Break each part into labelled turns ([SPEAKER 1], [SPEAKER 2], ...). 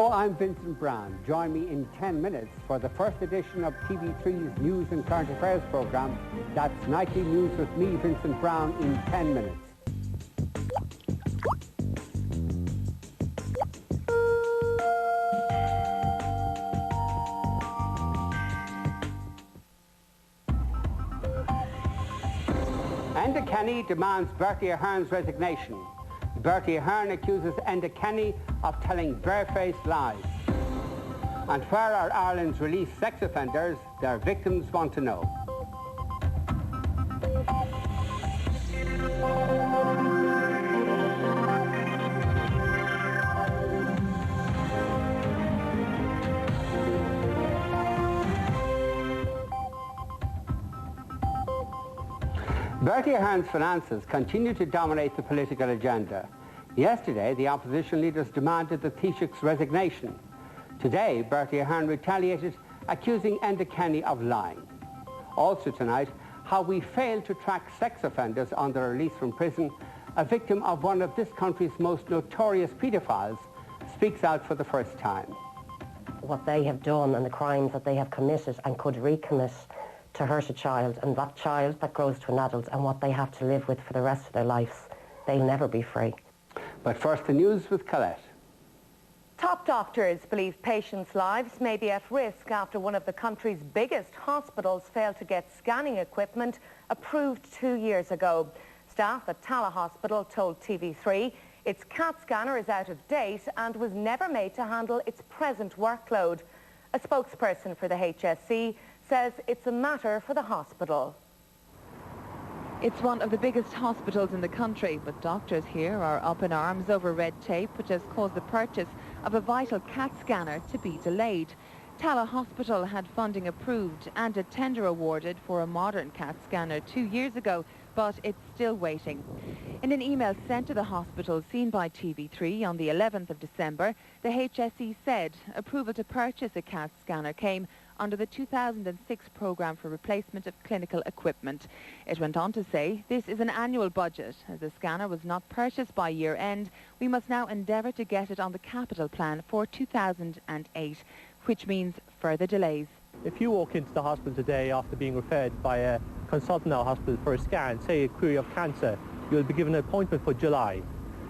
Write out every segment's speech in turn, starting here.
[SPEAKER 1] Hello, I'm Vincent Browne. Join me in 10 minutes for the first edition of TV3's News and Current Affairs programme. That's Nightly News with me, Vincent Browne, in 10 minutes. Enda Kenny demands Bertie Ahern's resignation. Bertie Ahern accuses Enda Kenny of telling barefaced lies. And where are Ireland's released sex offenders? Their victims want to know. Bertie Ahern's finances continue to dominate the political agenda. Yesterday, the opposition leaders demanded the Taoiseach's resignation. Today, Bertie Ahern retaliated, accusing Enda Kenny of lying. Also tonight, how we failed to track sex offenders on their release from prison. A victim of one of this country's most notorious paedophiles speaks out for the first time.
[SPEAKER 2] What they have done and the crimes that they have committed and could recommit to hurt a child, and that child that grows to an adult, and what they have to live with for the rest of their lives, they'll never be free.
[SPEAKER 1] But first, the news with Colette.
[SPEAKER 3] Top doctors believe patients' lives may be at risk after one of the country's biggest hospitals failed to get scanning equipment approved 2 years ago. Staff at Tallaght Hospital told TV3 its CAT scanner is out of date and was never made to handle its present workload. A spokesperson for the HSE says it's a matter for the hospital.
[SPEAKER 4] It's one of the biggest hospitals in the country, but doctors here are up in arms over red tape, which has caused the purchase of a vital CAT scanner to be delayed. Tallaght Hospital had funding approved and a tender awarded for a modern CAT scanner 2 years ago, but it's still waiting. In an email sent to the hospital seen by TV3 on the 11th of December, the HSE said approval to purchase a CAT scanner came under the 2006 programme for replacement of clinical equipment. It went on to say, this is an annual budget. As the scanner was not purchased by year end, we must now endeavour to get it on the capital plan for 2008, which means further delays.
[SPEAKER 5] If you walk into the hospital today after being referred by a consultant in our hospital for a scan, say a query of cancer, you'll be given an appointment for July.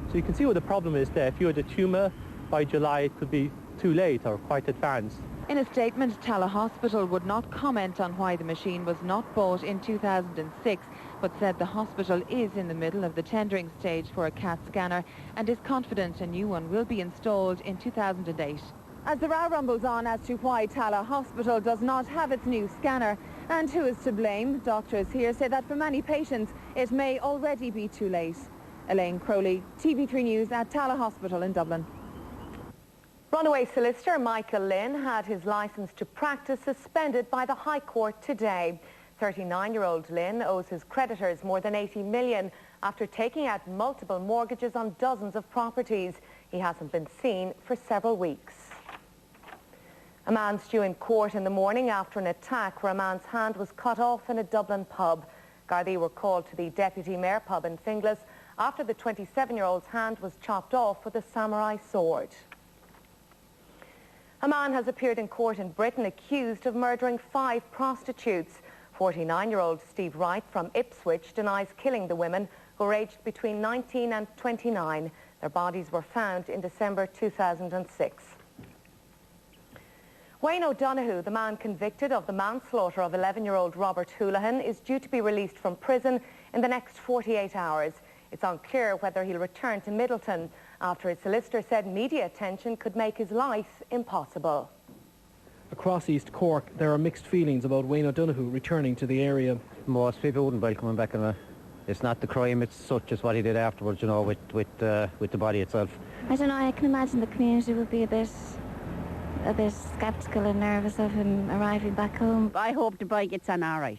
[SPEAKER 5] So you can see what the problem is there. If you had a tumour, by July it could be too late or quite advanced.
[SPEAKER 4] In a statement, Tallaght Hospital would not comment on why the machine was not bought in 2006, but said the hospital is in the middle of the tendering stage for a CAT scanner and is confident a new one will be installed in 2008.
[SPEAKER 6] As the row rumbles on as to why Tallaght Hospital does not have its new scanner and who is to blame, doctors here say that for many patients it may already be too late. Elaine Crowley, TV3 News at Tallaght Hospital in Dublin.
[SPEAKER 3] Runaway solicitor Michael Lynn had his licence to practice suspended by the High Court today. 39-year-old Lynn owes his creditors more than 80 million after taking out multiple mortgages on dozens of properties. He hasn't been seen for several weeks. A man's due in court in the morning after an attack where a man's hand was cut off in a Dublin pub. Gardaí were called to the Deputy Mayor pub in Finglas after the 27-year-old's hand was chopped off with a samurai sword. A man has appeared in court in Britain accused of murdering 5 prostitutes. 49-year-old Steve Wright from Ipswich denies killing the women, who were aged between 19 and 29. Their bodies were found in December 2006. Wayne O'Donoghue, the man convicted of the manslaughter of 11-year-old Robert Houlihan, is due to be released from prison in the next 48 hours. It's unclear whether he'll return to Middleton after his solicitor said media attention could make his life impossible.
[SPEAKER 7] Across East Cork, there are mixed feelings about Wayne O'Donoghue returning to the area.
[SPEAKER 8] Most people wouldn't mind coming back, and it's not the crime, it's such as what he did afterwards, you know, with the body itself.
[SPEAKER 9] I don't know, I can imagine the community would be a bit sceptical and nervous of him arriving back home.
[SPEAKER 10] I hope the boy gets on all right.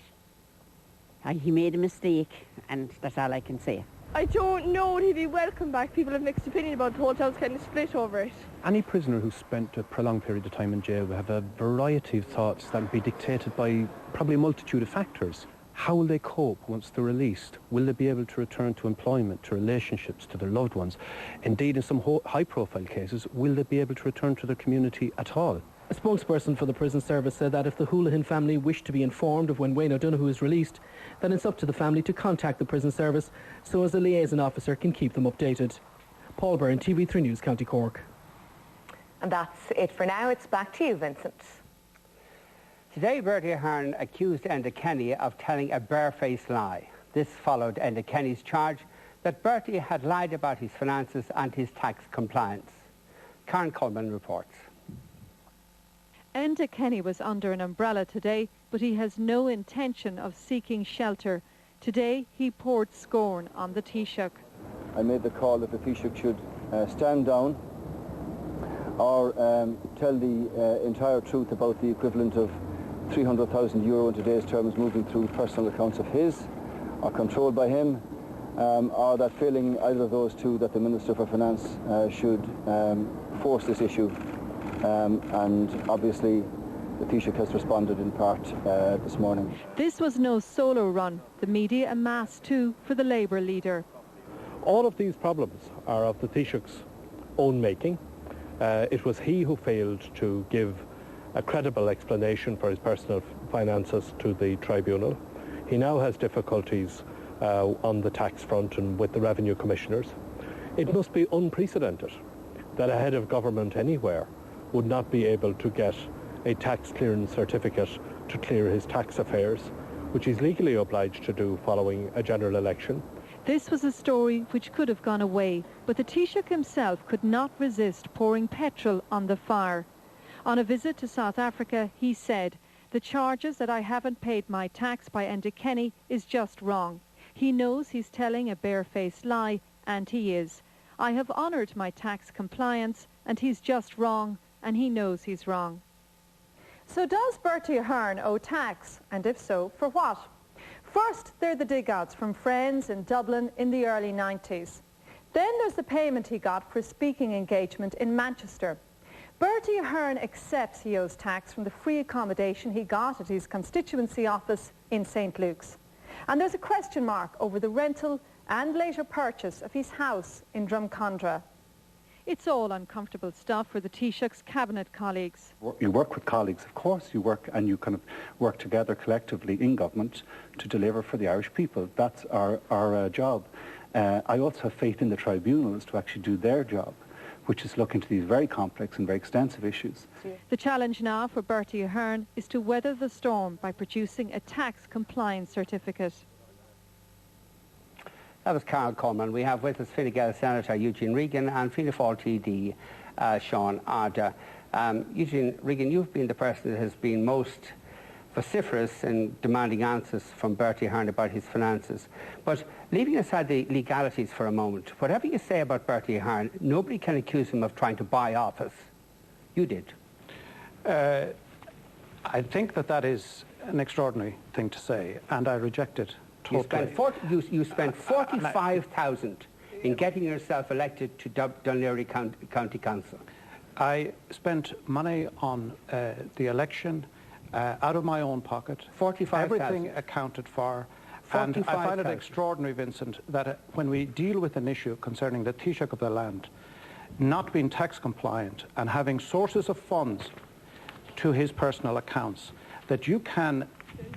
[SPEAKER 10] He made a mistake, and that's all I can say.
[SPEAKER 6] I don't know if he'd be welcome back. People have mixed opinion about the whole town's kind of split over it.
[SPEAKER 11] Any prisoner who spent a prolonged period of time in jail will have a variety of thoughts that will be dictated by probably a multitude of factors. How will they cope once they're released? Will they be able to return to employment, to relationships, to their loved ones? Indeed, in some high-profile cases, will they be able to return to their community at all?
[SPEAKER 7] A spokesperson for the prison service said that if the Houlihan family wish to be informed of when Wayne O'Donoghue is released, then it's up to the family to contact the prison service so as a liaison officer can keep them updated. Paul Byrne, TV3 News, County Cork.
[SPEAKER 3] And that's it for now. It's back to you, Vincent.
[SPEAKER 1] Today, Bertie Ahern accused Enda Kenny of telling a barefaced lie. This followed Enda Kenny's charge that Bertie had lied about his finances and his tax compliance. Karen Coleman reports.
[SPEAKER 12] Enda Kenny was under an umbrella today, but he has no intention of seeking shelter. Today, he poured scorn on the Taoiseach.
[SPEAKER 13] I made the call that the Taoiseach should stand down or tell the entire truth about the equivalent of €300,000 in today's terms moving through personal accounts of his or controlled by him, or that failing either of those two, that the Minister for Finance should force this issue. And obviously the Taoiseach has responded in part this morning.
[SPEAKER 12] This was no solo run. The media amassed too for the Labour leader.
[SPEAKER 5] All of these problems are of the Taoiseach's own making. It was he who failed to give a credible explanation for his personal finances to the tribunal. He now has difficulties on the tax front and with the revenue commissioners. It must be unprecedented that a head of government anywhere would not be able to get a tax clearance certificate to clear his tax affairs, which he's legally obliged to do following a general election.
[SPEAKER 12] This was a story which could have gone away, but the Taoiseach himself could not resist pouring petrol on the fire. On a visit to South Africa, he said, "The charges that I haven't paid my tax by Enda Kenny is just wrong. He knows he's telling a barefaced lie, and he is. I have honoured my tax compliance, and he's just wrong, and he knows he's wrong."
[SPEAKER 6] So does Bertie Ahern owe tax? And if so, for what? First, there are the dig-outs from friends in Dublin in the early 90s. Then there's the payment he got for a speaking engagement in Manchester. Bertie Ahern accepts he owes tax from the free accommodation he got at his constituency office in St. Luke's. And there's a question mark over the rental and later purchase of his house in Drumcondra.
[SPEAKER 12] It's all uncomfortable stuff for the Taoiseach's cabinet colleagues.
[SPEAKER 11] You work with colleagues, of course. You work and you kind of work together collectively in government to deliver for the Irish people. That's our job. I also have faith in the tribunals to actually do their job, which is look into these very complex and very extensive issues.
[SPEAKER 12] The challenge now for Bertie Ahern is to weather the storm by producing a tax compliance certificate.
[SPEAKER 1] That was Carol Coleman. We have with us Fine Gael Senator Eugene Regan and Fianna Fáil TD Sean Arda. Eugene Regan, you've been the person that has been most vociferous in demanding answers from Bertie Ahern about his finances. But leaving aside the legalities for a moment, whatever you say about Bertie Ahern, nobody can accuse him of trying to buy office. You did.
[SPEAKER 14] I think that is an extraordinary thing to say, and I reject it totally.
[SPEAKER 1] You spent 45,000 in getting yourself elected to Dunleary County Council.
[SPEAKER 14] I spent money on the election out of my own pocket.
[SPEAKER 1] 45,000.
[SPEAKER 14] Everything accounted for. And I find it extraordinary, Vincent, that when we deal with an issue concerning the Taoiseach of the land not being tax compliant and having sources of funds to his personal accounts, that you can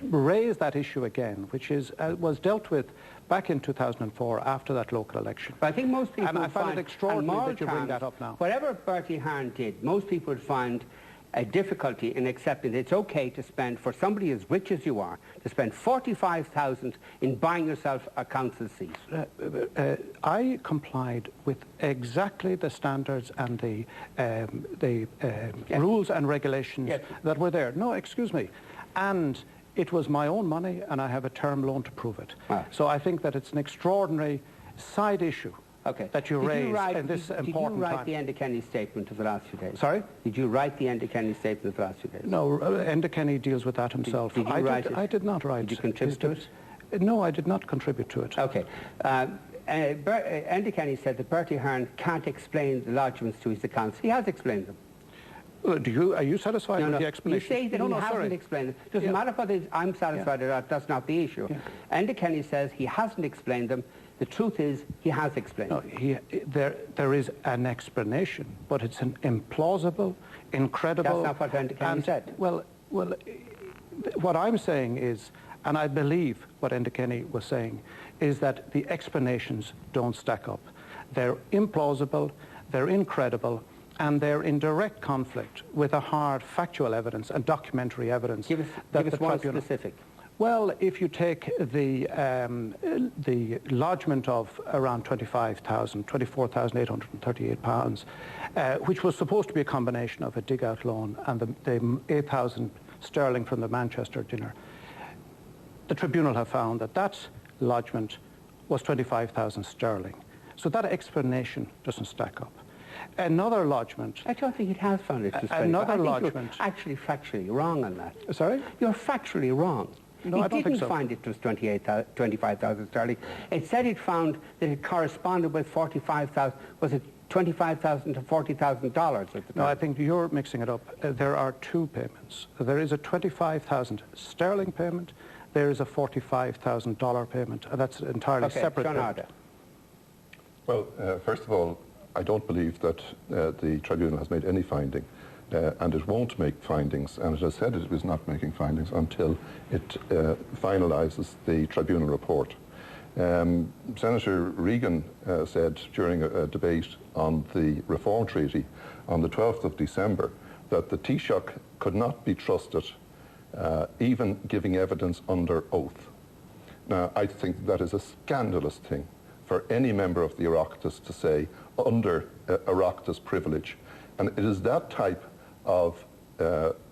[SPEAKER 14] raise that issue again, which was dealt with back in 2004 after that local election.
[SPEAKER 1] But I think most people
[SPEAKER 14] I find it extraordinary that you bring that up now.
[SPEAKER 1] Whatever Bertie Ahern did, most people would find a difficulty in accepting that it's okay to spend, for somebody as rich as you are, to spend 45,000 in buying yourself a council seat.
[SPEAKER 14] I complied with exactly the standards and the rules and regulations that were there. No, excuse me. And it was my own money, and I have a term loan to prove it. So I think that it's an extraordinary side issue that you raise in this important time.
[SPEAKER 1] Did you write the Enda Kenny statement of the last few days?
[SPEAKER 14] Sorry?
[SPEAKER 1] Did you write the Enda Kenny statement of the last few days?
[SPEAKER 14] No, Enda Kenny deals with that himself.
[SPEAKER 1] Did you write it?
[SPEAKER 14] I did not write it.
[SPEAKER 1] Did you contribute to it?
[SPEAKER 14] No, I did not contribute to it.
[SPEAKER 1] Okay. Enda Kenny said that Bertie Ahern can't explain the lodgements to his accounts. He has explained them.
[SPEAKER 14] Well, are you satisfied with the explanation?
[SPEAKER 1] You say that he hasn't explained it. Doesn't matter whether I'm satisfied or not. That's not the issue. Enda Kenny says he hasn't explained them. The truth is he has explained them.
[SPEAKER 14] There is an explanation, but it's an implausible, incredible...
[SPEAKER 1] That's not what Enda Kenny said.
[SPEAKER 14] Well, what I'm saying is, and I believe what Enda Kenny was saying, is that the explanations don't stack up. They're implausible, they're incredible, and they're in direct conflict with a hard factual evidence and documentary evidence.
[SPEAKER 1] Give us one specific.
[SPEAKER 14] Well, if you take the lodgement of around £24,838, which was supposed to be a combination of a dig-out loan and the 8,000 sterling from the Manchester dinner, the tribunal have found that that lodgement was 25,000 sterling. So that explanation doesn't stack up. Another lodgement...
[SPEAKER 1] I don't think it has found it.
[SPEAKER 14] Another lodgement...
[SPEAKER 1] You're actually factually wrong on that.
[SPEAKER 14] Sorry?
[SPEAKER 1] You're factually wrong.
[SPEAKER 14] No, I don't think so.
[SPEAKER 1] It didn't find it was 25,000 sterling. It said it found that it corresponded with 45,000. Was it 25,000 to $40,000 at the time?
[SPEAKER 14] No, I think you're mixing it up. There are two payments. There is a 25,000 sterling payment. There is a $45,000 payment. And that's an entirely separate payment.
[SPEAKER 15] Well, first of all, I don't believe that the tribunal has made any finding. And it won't make findings, and it has said it is not making findings until it finalises the tribunal report. Senator Regan said during a debate on the Reform Treaty on the 12th of December that the Taoiseach could not be trusted even giving evidence under oath. Now, I think that is a scandalous thing for any member of the Oireachtas to say under Oireachtas privilege. And it is that type of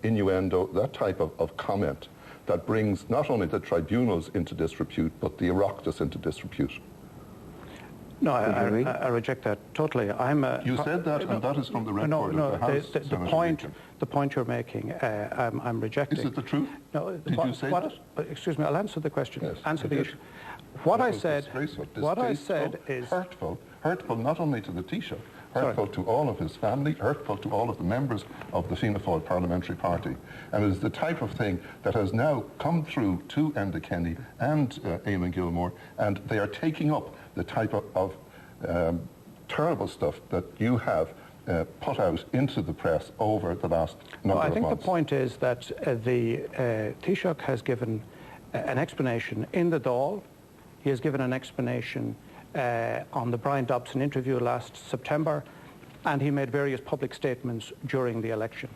[SPEAKER 15] innuendo, that type of comment that brings not only the tribunals into disrepute, but the Oireachtas into disrepute.
[SPEAKER 14] No, I reject that totally.
[SPEAKER 15] You said that, and that is from the record of the House.
[SPEAKER 14] The point you're making, I'm rejecting.
[SPEAKER 15] Is it the truth?
[SPEAKER 14] No.
[SPEAKER 15] Did you say that?
[SPEAKER 14] Excuse me, I'll answer the question.
[SPEAKER 15] Yes,
[SPEAKER 14] answer the issue. What I said is
[SPEAKER 15] hurtful not only to the Taoiseach, hurtful to all of his family, hurtful to all of the members of the Fianna Fáil Parliamentary Party. And it is the type of thing that has now come through to Enda Kenny and Eamon Gilmore, and they are taking up the type of terrible stuff that you have put out into the press over the last number of months.
[SPEAKER 14] I think the point is that the Taoiseach has given an explanation in the Dáil. He has given an explanation on the Brian Dobson interview last September, and he made various public statements during the election.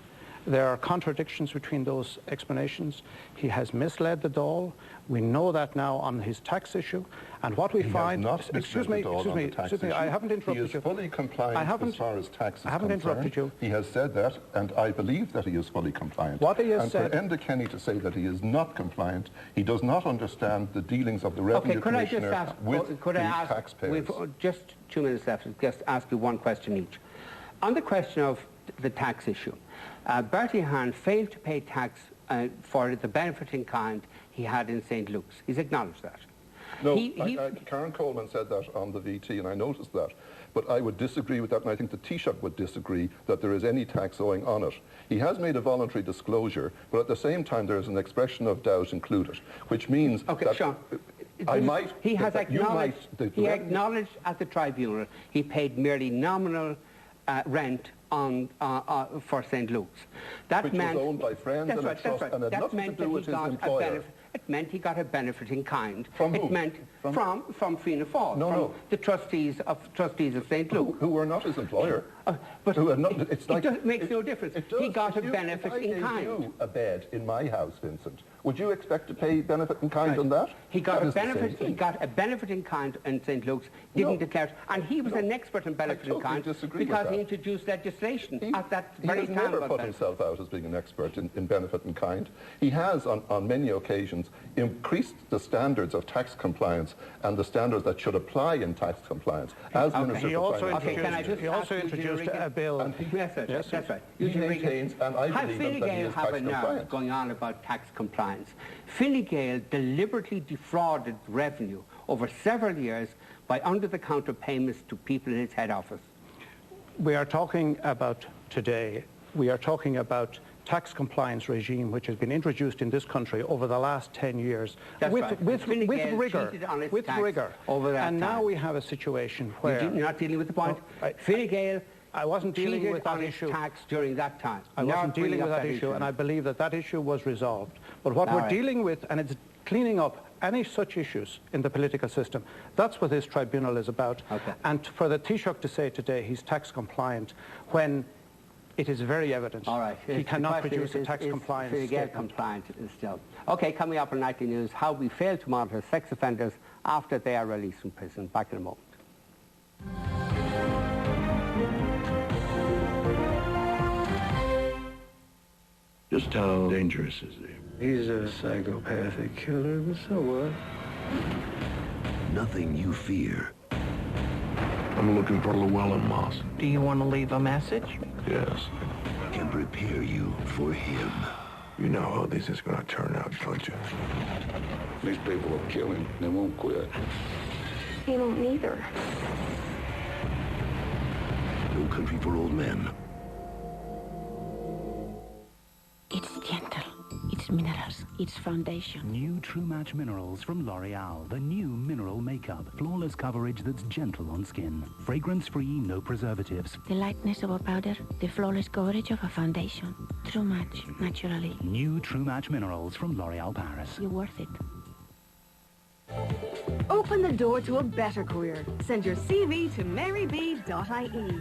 [SPEAKER 14] There are contradictions between those explanations. He has misled the Dáil. We know that now on his tax issue. And what we find... Excuse me, I haven't interrupted you.
[SPEAKER 15] He is fully compliant as far as tax is concerned.
[SPEAKER 14] I haven't interrupted you.
[SPEAKER 15] He has said that, and I believe that he is fully compliant.
[SPEAKER 14] What he has said...
[SPEAKER 15] And for Enda Kenny to say that he is not compliant, he does not understand the dealings of the Revenue Commissioner with the taxpayers.
[SPEAKER 1] We've just 2 minutes left. Just ask you one question each. On the question of the tax issue, Bertie Ahern failed to pay tax for the benefit in kind he had in St. Luke's. He's acknowledged that.
[SPEAKER 15] No, Karen Coleman said that on the VT, and I noticed that. But I would disagree with that, and I think the Taoiseach would disagree that there is any tax owing on it. He has made a voluntary disclosure, but at the same time there is an expression of doubt included, which means that...
[SPEAKER 1] Sean, he has acknowledged, he acknowledged at the tribunal he paid merely nominal rent for St. Luke's.
[SPEAKER 15] Which was owned by friends and a trust and had nothing to do with his employer.
[SPEAKER 1] It meant he got a benefit in kind.
[SPEAKER 15] From who?
[SPEAKER 1] It meant from Fianna Fáil,
[SPEAKER 15] from
[SPEAKER 1] the trustees of St. Luke.
[SPEAKER 15] Who were not his employer.
[SPEAKER 1] But it makes no difference. He got a benefit in kind.
[SPEAKER 15] If I gave you a bed in my house, Vincent, would you expect to pay benefit in kind on that?
[SPEAKER 1] He got a benefit. He got a benefit in kind in St. Luke's. Didn't declare it, and he was an expert in benefit in kind because he introduced legislation at that very time.
[SPEAKER 15] He has never put himself out as being an expert in benefit in kind. He has, on many occasions, increased the standards of tax compliance and the standards that should apply in tax compliance. As Minister for Finance,
[SPEAKER 14] he also introduced a bill.
[SPEAKER 1] Yes, that's right.
[SPEAKER 15] He maintains, and I believe that he is tax compliant.
[SPEAKER 1] Going on about tax compliance. Fine Gael deliberately defrauded revenue over several years by under-the-counter payments to people in its head office.
[SPEAKER 14] We are talking about today we are talking about tax compliance regime which has been introduced in this country over the last 10 years with rigor.
[SPEAKER 1] Over that
[SPEAKER 14] and
[SPEAKER 1] time.
[SPEAKER 14] now we have a situation where...
[SPEAKER 1] You're not dealing with the point? Fine Gael
[SPEAKER 14] I wasn't dealing with that issue.
[SPEAKER 1] Tax during that time.
[SPEAKER 14] I wasn't dealing with that issue, and I believe that that issue was resolved. But what we're dealing with, and it's cleaning up any such issues in the political system, that's what this tribunal is about. And for the Taoiseach to say today he's tax compliant when it is very evident he cannot produce a tax compliance statement.
[SPEAKER 1] Compliant still. Okay, coming up on Nightly News, how we fail to monitor sex offenders after they are released from prison. Back in a moment.
[SPEAKER 16] Just how dangerous is he?
[SPEAKER 17] He's a psychopathic killer, but so what?
[SPEAKER 16] Nothing you fear. I'm looking for Llewellyn Moss.
[SPEAKER 18] Do you want to leave a message?
[SPEAKER 16] Yes. Can prepare you for him. You know how this is going to turn out, don't you? These people will kill him. They won't quit.
[SPEAKER 9] He won't neither.
[SPEAKER 16] No Country for Old Men.
[SPEAKER 19] It's gentle. It's minerals. It's foundation.
[SPEAKER 20] New True Match Minerals from L'Oreal. The new mineral makeup. Flawless coverage that's gentle on skin. Fragrance-free, no preservatives.
[SPEAKER 19] The lightness of a powder. The flawless coverage of a foundation. True Match. Naturally.
[SPEAKER 20] New True Match Minerals from L'Oreal Paris.
[SPEAKER 19] You're worth it.
[SPEAKER 21] Open the door to a better career. Send your CV to maryb.ie.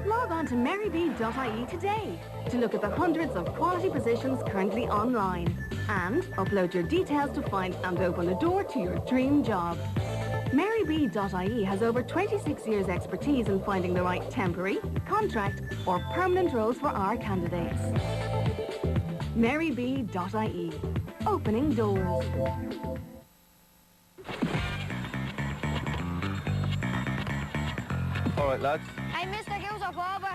[SPEAKER 21] Log on to maryb.ie today to look at the hundreds of quality positions currently online. And upload your details to find and open the door to your dream job. maryb.ie has over 26 years expertise in finding the right temporary, contract or permanent roles for our candidates. maryb.ie. Opening doors.
[SPEAKER 22] All right, lads.
[SPEAKER 23] Hey, mister, give us a bobber.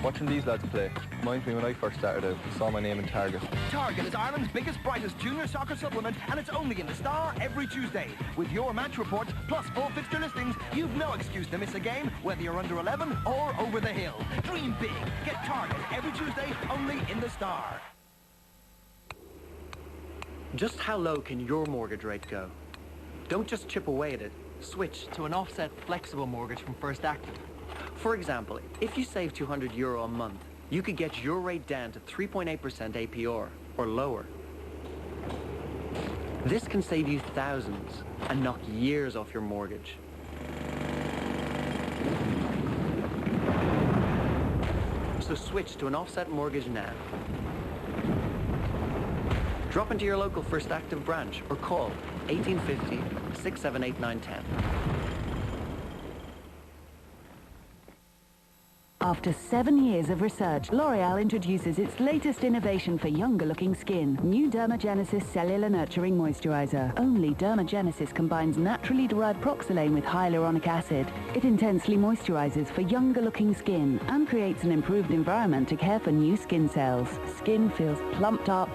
[SPEAKER 22] Watching these lads play reminds me when I first started out and saw my name in Target.
[SPEAKER 24] Target is Ireland's biggest, brightest junior soccer supplement, and it's only in the Star every Tuesday. With your match reports plus full fixture listings, you've no excuse to miss a game, whether you're under 11 or over the hill. Dream big. Get Target every Tuesday, only in the Star.
[SPEAKER 25] Just how low can your mortgage rate go? Don't just chip away at it. Switch to an offset flexible mortgage from First Active. For example, if you save €200 a month, you could get your rate down to 3.8% APR or lower. This can save you thousands and knock years off your mortgage. So switch to an offset mortgage now. Drop into your local First Active branch or call 1850 678 910.
[SPEAKER 26] After 7 years of research, L'Oreal introduces its latest innovation for younger-looking skin. New Dermagenesis Cellular Nurturing Moisturizer. Only Dermagenesis combines naturally derived proxylane with hyaluronic acid. It intensely moisturizes for younger-looking skin and creates an improved environment to care for new skin cells. Skin feels plumped up,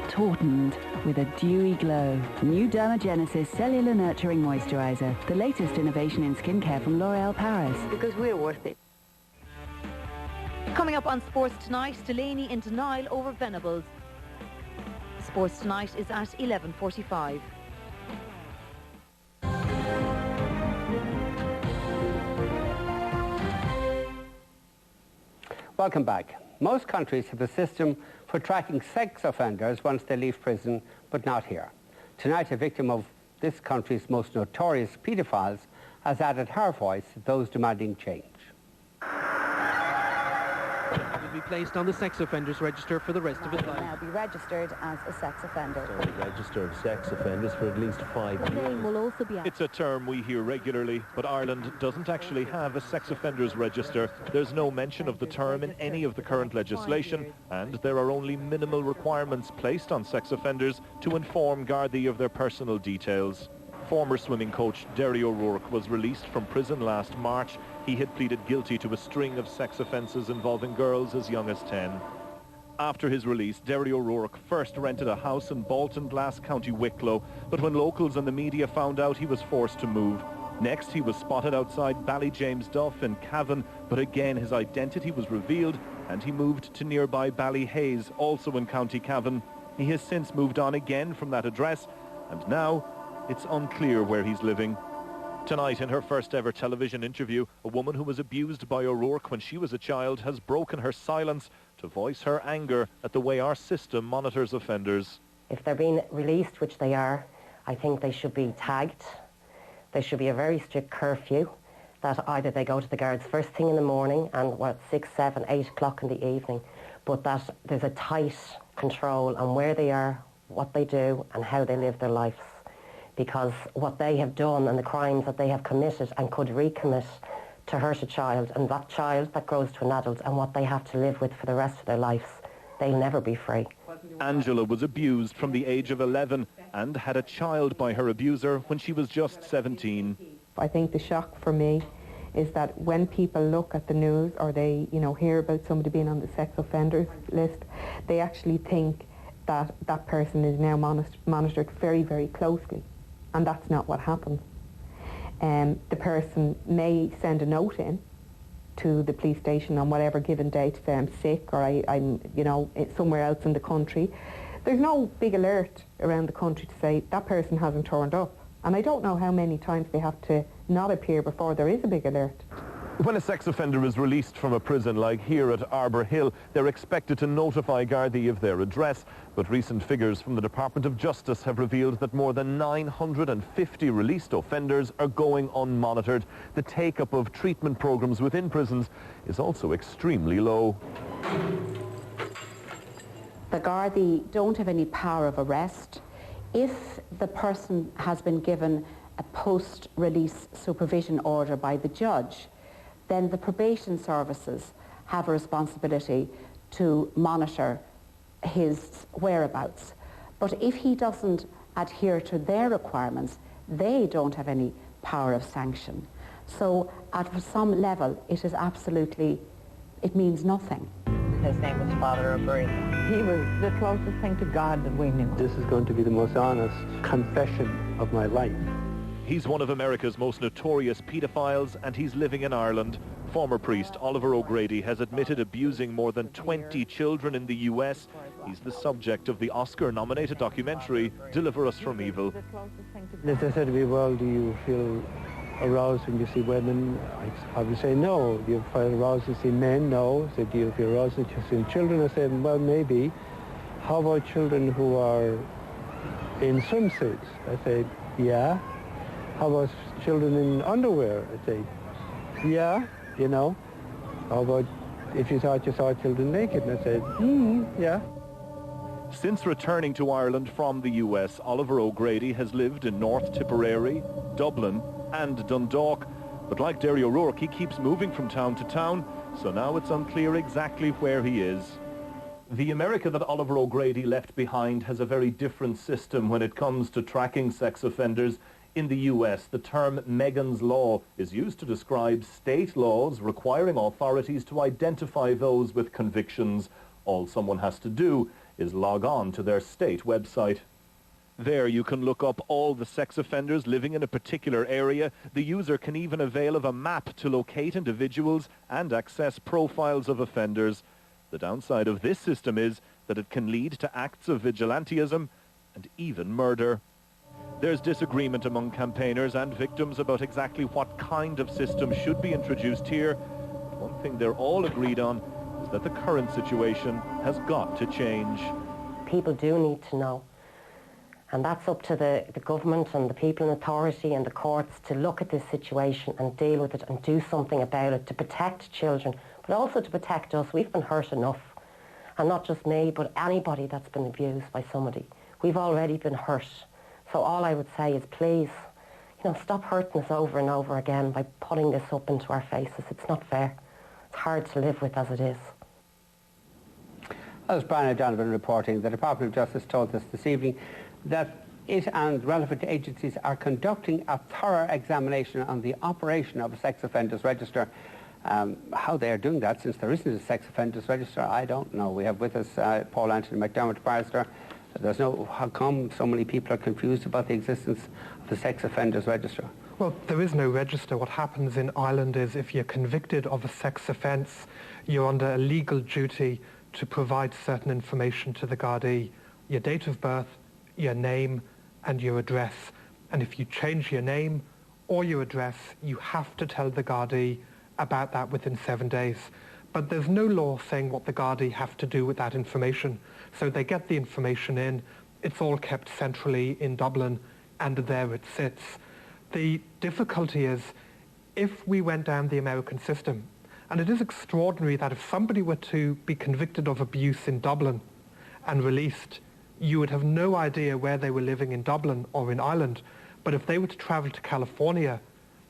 [SPEAKER 26] tautened, with a dewy glow. New Dermagenesis Cellular Nurturing Moisturizer. The latest innovation in skincare from L'Oreal Paris.
[SPEAKER 27] Because we're worth it. Coming up on Sports Tonight, Delaney in denial over Venables. Sports Tonight is at 11:45.
[SPEAKER 1] Welcome back. Most countries have a system for tracking sex offenders once they leave prison, but not here. Tonight, a victim of this country's most notorious paedophiles has added her voice to those demanding change.
[SPEAKER 7] Will be placed on the sex offenders register for the rest of his life.
[SPEAKER 28] Now be registered as a sex offender.
[SPEAKER 29] So registered sex offenders for at least 5 years.
[SPEAKER 28] The name will also be...
[SPEAKER 30] It's a term we hear regularly, but Ireland doesn't actually have a sex offenders register. There's no mention of the term in any of the current legislation, and there are only minimal requirements placed on sex offenders to inform Gardaí of their personal details. Former swimming coach Derry O'Rourke was released from prison last March. He had pleaded guilty to a string of sex offences involving girls as young as 10. After his release, Derry O'Rourke first rented a house in Baltinglass, County Wicklow, but when locals and the media found out, he was forced to move. Next, he was spotted outside Ballyjamesduff in Cavan, but again his identity was revealed and he moved to nearby Ballyhaise, also in County Cavan. He has since moved on again from that address, and now it's unclear where he's living. Tonight, in her first ever television interview, a woman who was abused by O'Rourke when she was a child has broken her silence to voice her anger at the way our system monitors offenders.
[SPEAKER 2] If they're being released, which they are, I think they should be tagged. There should be a very strict curfew that either they go to the guards first thing in the morning and 6, 7, 8 o'clock in the evening, but that there's a tight control on where they are, what they do and how they live their lives. Because what they have done and the crimes that they have committed and could recommit to hurt a child, and that child that grows to an adult and what they have to live with for the rest of their lives, they'll never be free.
[SPEAKER 30] Angela was abused from the age of 11 and had a child by her abuser when she was just 17.
[SPEAKER 3] I think the shock for me is that when people look at the news or they, hear about somebody being on the sex offenders list, they actually think that that person is now monitored very, very closely. And that's not what happens. The person may send a note in to the police station on whatever given day to say I'm sick or I'm somewhere else in the country. There's no big alert around the country to say that person hasn't turned up. And I don't know how many times they have to not appear before there is a big alert.
[SPEAKER 30] When a sex offender is released from a prison like here at Arbour Hill, they're expected to notify Gardaí of their address. But recent figures from the Department of Justice have revealed that more than 950 released offenders are going unmonitored. The take-up of treatment programs within prisons is also extremely low.
[SPEAKER 26] The Gardaí don't have any power of arrest. If the person has been given a post-release supervision order by the judge, then the probation services have a responsibility to monitor his whereabouts. But if he doesn't adhere to their requirements, they don't have any power of sanction. So at some level, it means nothing.
[SPEAKER 18] His name was Father O'Brien. He was the closest thing to God that we knew.
[SPEAKER 17] This is going to be the most honest confession of my life.
[SPEAKER 30] He's one of America's most notorious paedophiles, and he's living in Ireland. Former priest Oliver O'Grady has admitted abusing more than 20 children in the US. He's the subject of the Oscar-nominated documentary, Deliver Us from Evil.
[SPEAKER 17] If they said to me, well, do you feel aroused when you see women? I would say no. Do you feel aroused when you see men? No. I said, do you feel aroused when you see children? I said, well, maybe. How about children who are in swimsuits? I said, yeah. How about children in underwear? I say, yeah, How about if you thought you saw children naked? And I said, yeah.
[SPEAKER 30] Since returning to Ireland from the US, Oliver O'Grady has lived in North Tipperary, Dublin and Dundalk. But like Derry O'Rourke, he keeps moving from town to town, so now it's unclear exactly where he is. The America that Oliver O'Grady left behind has a very different system when it comes to tracking sex offenders. In the US, the term Megan's Law is used to describe state laws requiring authorities to identify those with convictions. All someone has to do is log on to their state website. There you can look up all the sex offenders living in a particular area. The user can even avail of a map to locate individuals and access profiles of offenders. The downside of this system is that it can lead to acts of vigilantism and even murder. There's disagreement among campaigners and victims about exactly what kind of system should be introduced here. But one thing they're all agreed on is that the current situation has got to change.
[SPEAKER 2] People do need to know. And that's up to the government and the people in authority and the courts to look at this situation and deal with it and do something about it to protect children, but also to protect us. We've been hurt enough. And not just me, but anybody that's been abused by somebody. We've already been hurt. So all I would say is please, stop hurting us over and over again by putting this up into our faces. It's not fair. It's hard to live with as it is.
[SPEAKER 1] As Brian O'Donovan reporting, the Department of Justice told us this evening that it and relevant agencies are conducting a thorough examination on the operation of a sex offenders register. How they are doing that, since there isn't a sex offenders register, I don't know. We have with us Paul Anthony McDermott, barrister. How come so many people are confused about the existence of the sex offenders register?
[SPEAKER 4] Well, there is no register. What happens in Ireland is if you're convicted of a sex offence, you're under a legal duty to provide certain information to the Gardaí, your date of birth, your name, and your address. And if you change your name or your address, you have to tell the Gardaí about that within 7 days. But there's no law saying what the Gardaí have to do with that information. So they get the information in, it's all kept centrally in Dublin, and there it sits. The difficulty is, if we went down the American system, and it is extraordinary that if somebody were to be convicted of abuse in Dublin and released, you would have no idea where they were living in Dublin or in Ireland. But if they were to travel to California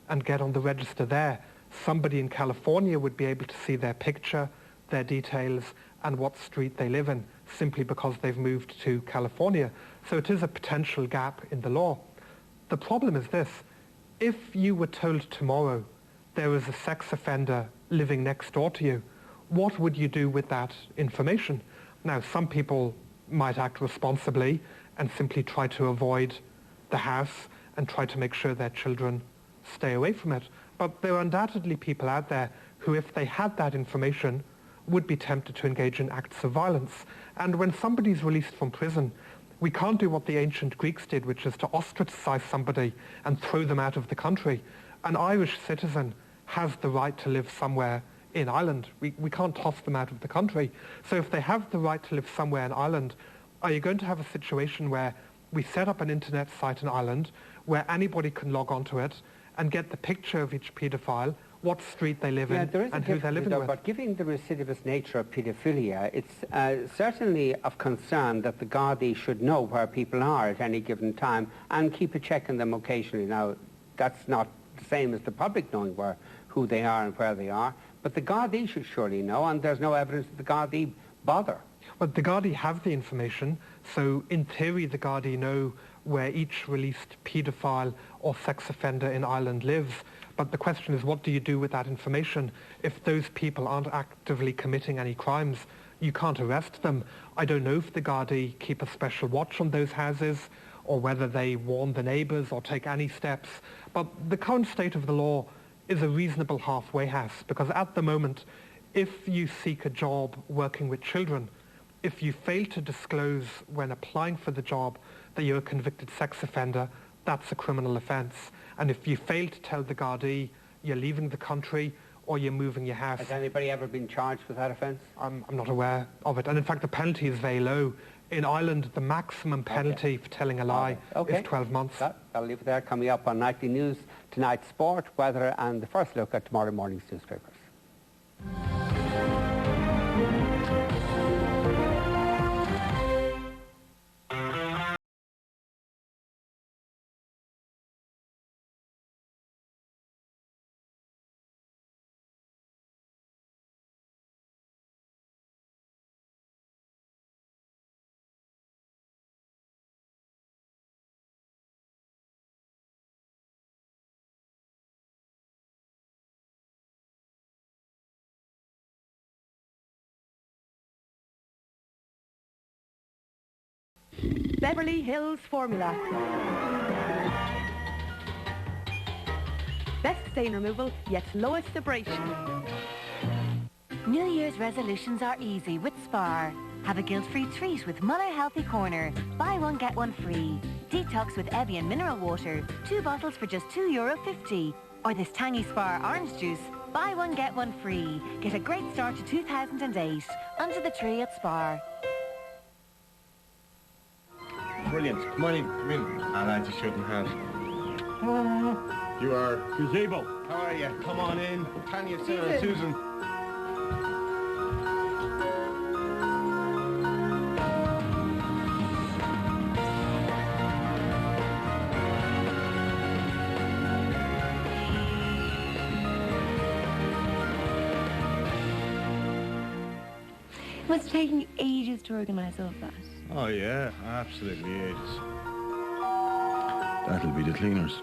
[SPEAKER 4] and get on the register there, somebody in California would be able to see their picture, their details, and what street they live in, simply because they've moved to California. So it is a potential gap in the law. The problem is this: if you were told tomorrow there was a sex offender living next door to you, what would you do with that information? Now, some people might act responsibly and simply try to avoid the house and try to make sure their children stay away from it. But there are undoubtedly people out there who, if they had that information, would be tempted to engage in acts of violence. And when somebody's released from prison, we can't do what the ancient Greeks did, which is to ostracize somebody and throw them out of the country. An Irish citizen has the right to live somewhere in Ireland. We can't toss them out of the country. So if they have the right to live somewhere in Ireland, are you going to have a situation where we set up an internet site in Ireland where anybody can log onto it and get the picture of each paedophile, what street they live in, and who they're living with?
[SPEAKER 1] But given the recidivist nature of paedophilia, it's certainly of concern that the Gardaí should know where people are at any given time and keep a check on them occasionally. Now, that's not the same as the public knowing who they are and where they are, but the Gardaí should surely know, and there's no evidence that the Gardaí bother.
[SPEAKER 4] Well, the Gardaí have the information, so in theory the Gardaí know where each released paedophile or sex offender in Ireland lives. But the question is, what do you do with that information? If those people aren't actively committing any crimes, you can't arrest them. I don't know if the Gardaí keep a special watch on those houses, or whether they warn the neighbours or take any steps. But the current state of the law is a reasonable halfway house, because at the moment, if you seek a job working with children, if you fail to disclose when applying for the job that you're a convicted sex offender, that's a criminal offence. And if you fail to tell the Gardaí you're leaving the country or you're moving your house...
[SPEAKER 1] Has anybody ever been charged with that offence?
[SPEAKER 4] I'm not aware of it. And in fact, the penalty is very low. In Ireland, the maximum penalty for telling a lie is 12 months.
[SPEAKER 1] I'll leave it there. Coming up on Nightly News, tonight's sport, weather, and the first look at tomorrow morning's newspapers.
[SPEAKER 27] Beverly Hills Formula. Best stain removal, yet lowest abrasion.
[SPEAKER 5] New Year's resolutions are easy with Spar. Have a guilt-free treat with Muller Healthy Corner. Buy one, get one free. Detox with Evian mineral water. 2 bottles for just €2.50. Or this tangy Spar orange juice. Buy one, get one free. Get a great start to 2008. Under the tree at Spar.
[SPEAKER 6] Brilliant. Come on in, come in. Ah, lads, you shouldn't have. You are gazebo. How are you? Come on in. Tanya, Sarah, Susan.
[SPEAKER 8] It must have taken you ages to organise all of that.
[SPEAKER 6] Oh, yeah, absolutely ages. That'll be the cleaners.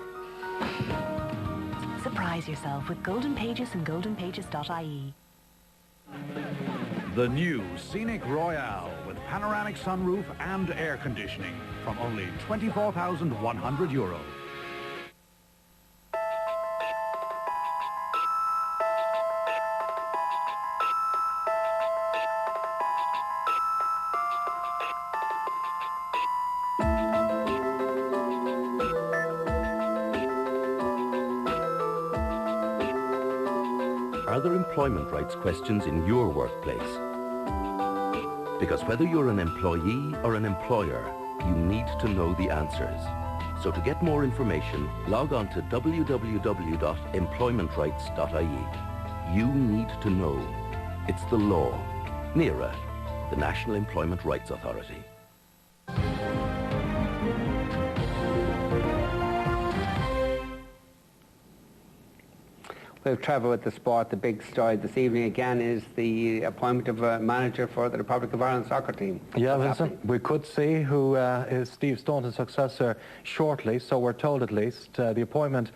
[SPEAKER 5] Surprise yourself with Golden Pages and goldenpages.ie.
[SPEAKER 10] The new Scenic Royale with panoramic sunroof and air conditioning from only €24,100.
[SPEAKER 9] other employment rights questions in your workplace. Because whether you're an employee or an employer, you need to know the answers. So to get more information, log on to www.employmentrights.ie. You need to know. It's the law. NERA, the National Employment Rights Authority.
[SPEAKER 1] We'll travel with the sport. The big story this evening again is the appointment of a manager for the Republic of Ireland soccer team.
[SPEAKER 11] Yeah, Vincent, we could see who is Steve Staunton's successor shortly, so we're told at least. The appointment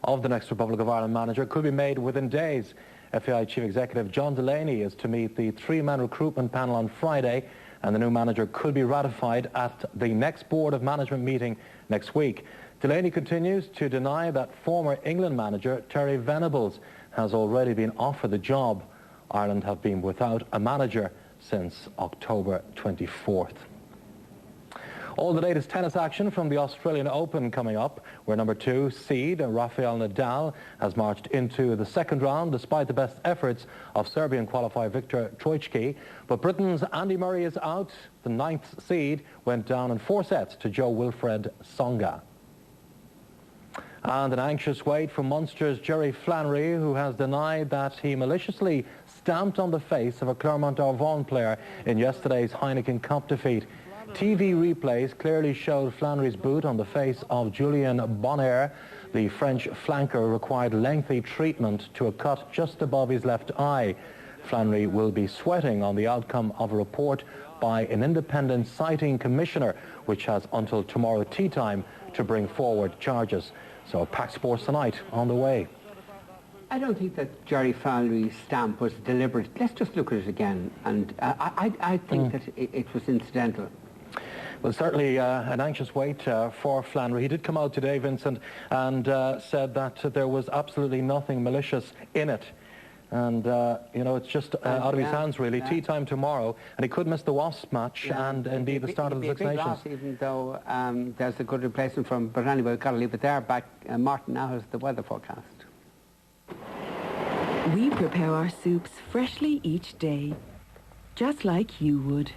[SPEAKER 11] of the next Republic of Ireland manager could be made within days. FAI Chief Executive John Delaney is to meet the three-man recruitment panel on Friday, and the new manager could be ratified at the next Board of Management meeting next week. Delaney continues to deny that former England manager Terry Venables has already been offered the job. Ireland have been without a manager since October 24th. All the latest tennis action from the Australian Open coming up, where number 2 seed Rafael Nadal has marched into the second round despite the best efforts of Serbian qualifier Viktor Troicki. But Britain's Andy Murray is out. The 9th seed went down in 4 sets to Joe-Wilfried Tsonga. And an anxious wait for Munster's Jerry Flannery, who has denied that he maliciously stamped on the face of a Clermont-Arvon player in yesterday's Heineken Cup defeat. TV replays clearly showed Flannery's boot on the face of Julien Bonner. The French flanker required lengthy treatment to a cut just above his left eye. Flannery will be sweating on the outcome of a report by an independent citing commissioner, which has until tomorrow tea time to bring forward charges. So packed sports tonight on the way.
[SPEAKER 1] I don't think that Jerry Flannery's stamp was deliberate. Let's just look at it again, and I think that it was incidental.
[SPEAKER 11] Well, certainly an anxious wait for Flannery. He did come out today, Vincent, and said that there was absolutely nothing malicious in it. And, you know, it's just out of his hands, really. Tea time tomorrow, and he could miss the Wasps match and indeed the start of the Six Nations.
[SPEAKER 1] Loss, even though there's a good replacement from, but anyway, we've got to leave it there. Back, Martin now has the weather forecast.
[SPEAKER 26] We prepare our soups freshly each day, just like you would.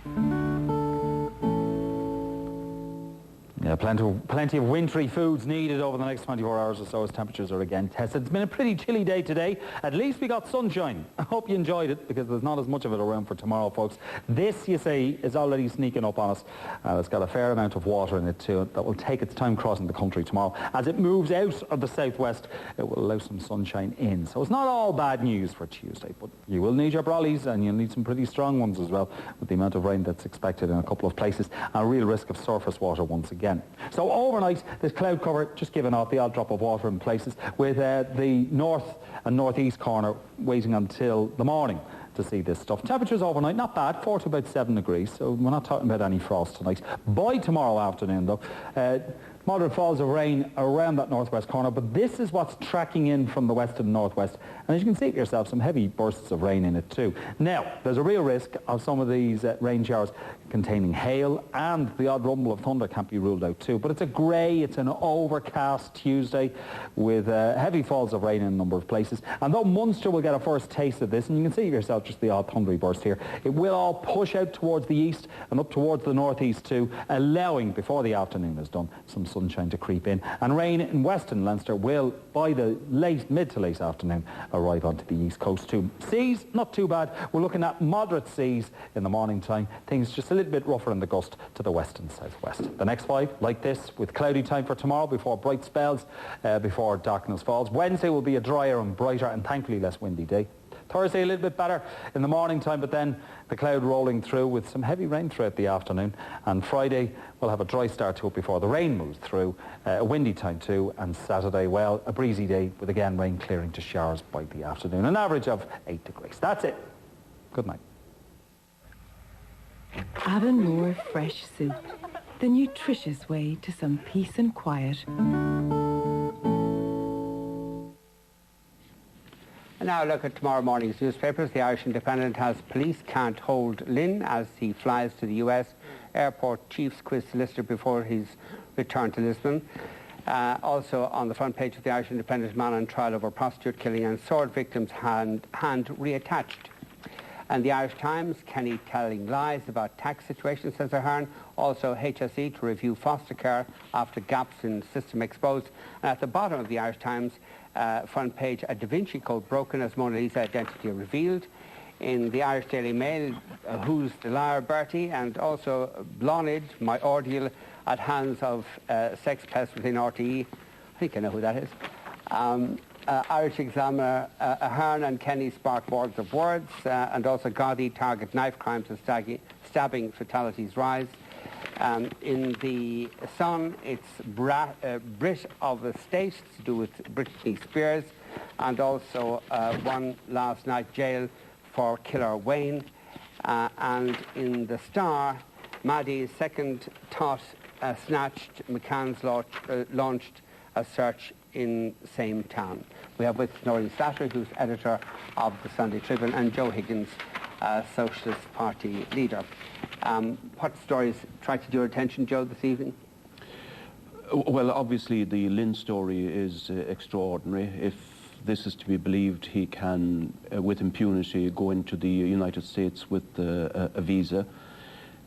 [SPEAKER 12] Yeah, plenty of wintry foods needed over the next 24 hours or so as temperatures are again tested. It's been a pretty chilly day today. At least we got sunshine. I hope you enjoyed it, because there's not as much of it around for tomorrow, folks. This, you see, is already sneaking up on us. It's got a fair amount of water in it too. That will take its time crossing the country tomorrow. As it moves out of the southwest, it will allow some sunshine in. So it's not all bad news for Tuesday, but you will need your brollies, and you'll need some pretty strong ones as well, with the amount of rain that's expected in a couple of places. A real risk of surface water once again. So overnight, this cloud cover just giving off the odd drop of water in places, with the north and northeast corner waiting until the morning to see this stuff. Temperatures overnight, not bad, 4 to about 7 degrees, so we're not talking about any frost tonight. By tomorrow afternoon, though, moderate falls of rain around that northwest corner, but this is what's tracking in from the west to the northwest. And as you can see for yourself, some heavy bursts of rain in it too. Now, there's a real risk of some of these rain showers containing hail, and the odd rumble of thunder can't be ruled out too. But it's a grey, it's an overcast Tuesday with heavy falls of rain in a number of places. And though Munster will get a first taste of this, and you can see for yourself just the odd thundery burst here, it will all push out towards the east and up towards the northeast too, allowing, before the afternoon is done, some sunshine to creep in. And rain in western Leinster will, by the mid to late afternoon, arrive onto the east coast too. Seas, not too bad. We're looking at moderate seas in the morning time. Things just a little bit rougher in the gust to the west and southwest. The next 5, like this, with cloudy time for tomorrow before bright spells, before darkness falls. Wednesday will be a drier and brighter and thankfully less windy day. Thursday a little bit better in the morning time, but then the cloud rolling through with some heavy rain throughout the afternoon. And Friday we'll have a dry start to it before the rain moves through, a windy time too. And Saturday, well, a breezy day with again rain clearing to showers by the afternoon. An average of 8 degrees. That's it. Good night.
[SPEAKER 26] Avonmore fresh soup, the nutritious way to some peace and quiet.
[SPEAKER 1] And now look at tomorrow morning's newspapers. The Irish Independent has police can't hold Lynn as he flies to the US. Airport chiefs quiz solicitor before his return to Lisbon. Also on the front page of the Irish Independent, man on trial over prostitute killing and sword victim's hand reattached. And the Irish Times, Kenny telling lies about tax situation, says Ahern. Also HSE to review foster care after gaps in system exposed. And at the bottom of the Irish Times front page, a Da Vinci Code broken as Mona Lisa identity revealed. In the Irish Daily Mail, who's the liar, Bertie? And also Blonid, my ordeal at hands of sex pests within RTE. I think I know who that is. Irish Examiner, Ahern and Kenny spark wars of words, and also Gardaí target knife crimes and stabbing fatalities rise. In the Sun, it's Brit of the State to do with Britney Spears, and also one last night jail for killer Wayne. And in the Star, Maddie's second tot snatched, McCann's launched a search in same town. We have with us Noreen Slattery, who's editor of the Sunday Tribune, and Joe Higgins, Socialist Party leader. What stories attracted your attention, Joe, this evening?
[SPEAKER 29] Well, obviously the Lynn story is extraordinary. If this is to be believed, he can, with impunity, go into the United States with a visa.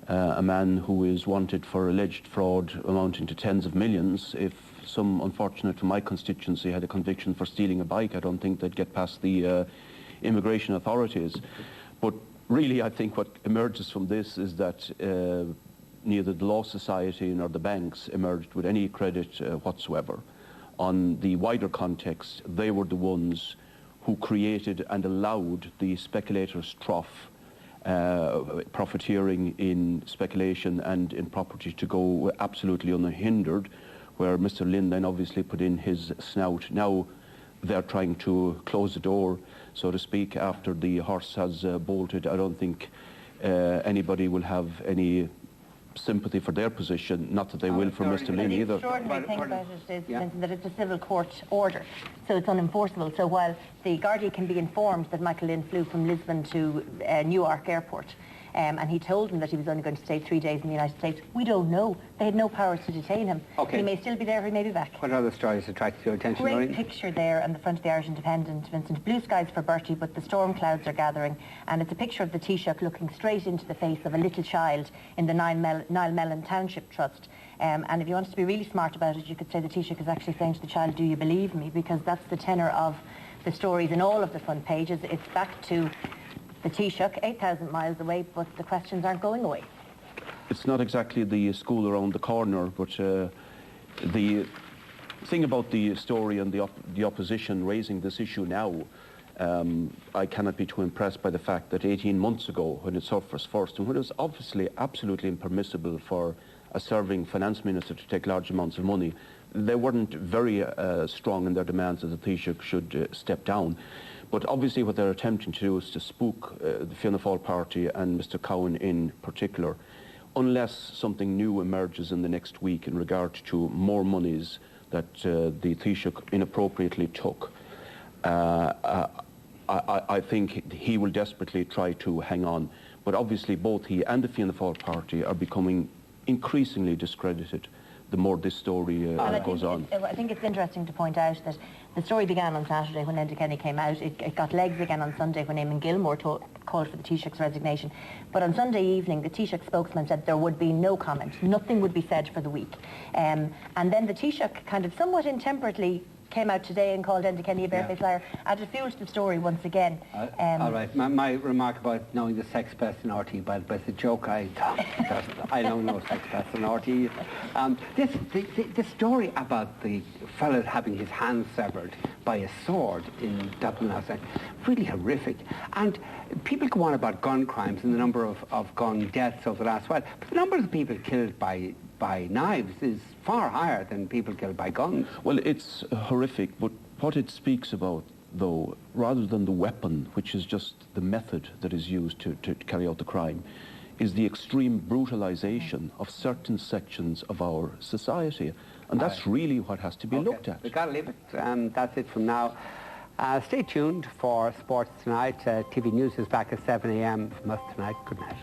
[SPEAKER 29] A man who is wanted for alleged fraud amounting to tens of millions. If some unfortunate from my constituency had a conviction for stealing a bike, I don't think they'd get past the immigration authorities. But really, I think what emerges from this is that neither the Law Society nor the banks emerged with any credit whatsoever. On the wider context, they were the ones who created and allowed the speculators' trough, profiteering in speculation and in property to go absolutely unhindered, where Mr. Lynn then obviously put in his snout. Now they're trying to close the door, so to speak, after the horse has bolted. I don't think anybody will have any sympathy for their position, not that they will for Mr. Lynn either.
[SPEAKER 13] The extraordinary thing about it is, Vincent, that it's a civil court order, so it's unenforceable. So while the Gardaí can be informed that Michael Lynn flew from Lisbon to Newark Airport, and he told them that he was only going to stay 3 days in the United States, we don't know. They had no powers to detain him.
[SPEAKER 1] Okay.
[SPEAKER 13] He may still be there, he may be back.
[SPEAKER 1] What other stories attracted your attention,
[SPEAKER 13] Great
[SPEAKER 1] Noreen?
[SPEAKER 13] picture there on the front of the Irish Independent, Vincent. Blue skies for Bertie, but the storm clouds are gathering, and it's a picture of the Taoiseach looking straight into the face of a little child in the Nile Mellon Township Trust. And if you wanted to be really smart about it, you could say the Taoiseach is actually saying to the child, do you believe me? Because that's the tenor of the stories in all of the front pages. It's back to the Taoiseach, 8,000 miles away, but the questions aren't going away.
[SPEAKER 29] It's not exactly the school around the corner, but the thing about the story and the opposition raising this issue now, I cannot be too impressed by the fact that 18 months ago, when it surfaced first, and when it was obviously absolutely impermissible for a serving finance minister to take large amounts of money, they weren't very strong in their demands that the Taoiseach should step down. But obviously what they're attempting to do is to spook the Fianna Fáil party and Mr. Cowan in particular, unless something new emerges in the next week in regard to more monies that the Taoiseach inappropriately took. I think he will desperately try to hang on. But obviously both he and the Fianna Fáil party are becoming increasingly discredited the more this story goes on.
[SPEAKER 13] I think it's interesting to point out that the story began on Saturday when Enda Kenny came out. It got legs again on Sunday when Eamon Gilmore called for the Taoiseach's resignation. But on Sunday evening, the Taoiseach spokesman said there would be no comment. Nothing would be said for the week. And then the Taoiseach kind of somewhat intemperately came out today and called Enda Kenny a barefaced liar, added fuel to the story once again.
[SPEAKER 1] All right, my remark about knowing the sex pest in RT, by the way, it's a joke. I don't know sex pests in RT. The story about the fellow having his hand severed by a sword in Dublin last night, really horrific. And people go on about gun crimes and the number of gun deaths over the last while, but the number of people killed by knives is far higher than people killed by guns.
[SPEAKER 29] Well, it's horrific, but what it speaks about, though, rather than the weapon, which is just the method that is used to carry out the crime, is the extreme brutalization of certain sections of our society. And that's really what has to be looked at.
[SPEAKER 1] We've got to leave it. That's it from now. Stay tuned for Sports Tonight. TV News is back at 7 a.m. from us tonight. Good night.